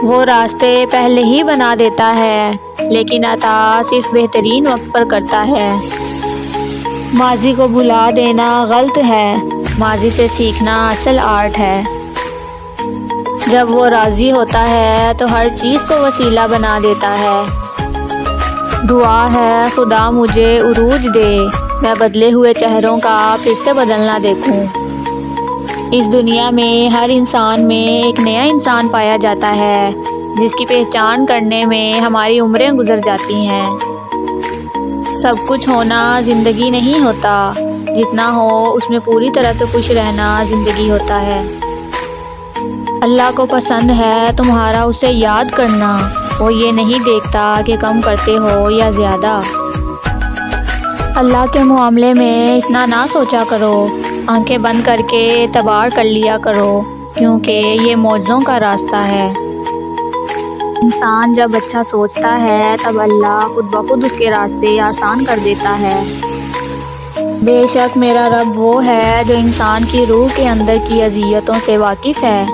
وہ راستے پہلے ہی بنا دیتا ہے، لیکن عطا صرف بہترین وقت پر کرتا ہے۔ ماضی کو بھلا دینا غلط ہے، ماضی سے سیکھنا اصل آرٹ ہے۔ جب وہ راضی ہوتا ہے تو ہر چیز کو وسیلہ بنا دیتا ہے۔ دعا ہے خدا مجھے عروج دے، میں بدلے ہوئے چہروں کا پھر سے بدلنا دیکھوں۔ اس دنیا میں ہر انسان میں ایک نیا انسان پایا جاتا ہے، جس کی پہچان کرنے میں ہماری عمریں گزر جاتی ہیں۔ سب کچھ ہونا زندگی نہیں ہوتا، جتنا ہو اس میں پوری طرح سے خوش رہنا زندگی ہوتا ہے۔ اللہ کو پسند ہے تمہارا اسے یاد کرنا، وہ یہ نہیں دیکھتا کہ کم کرتے ہو یا زیادہ۔ اللہ کے معاملے میں اتنا نہ سوچا کرو، آنکھیں بند کر کے اعتبار کر لیا کرو، کیونکہ یہ معجزوں کا راستہ ہے۔ انسان جب اچھا سوچتا ہے تب اللہ خود بخود اس کے راستے آسان کر دیتا ہے۔ بے شک میرا رب وہ ہے جو انسان کی روح کے اندر کی اذیتوں سے واقف ہے۔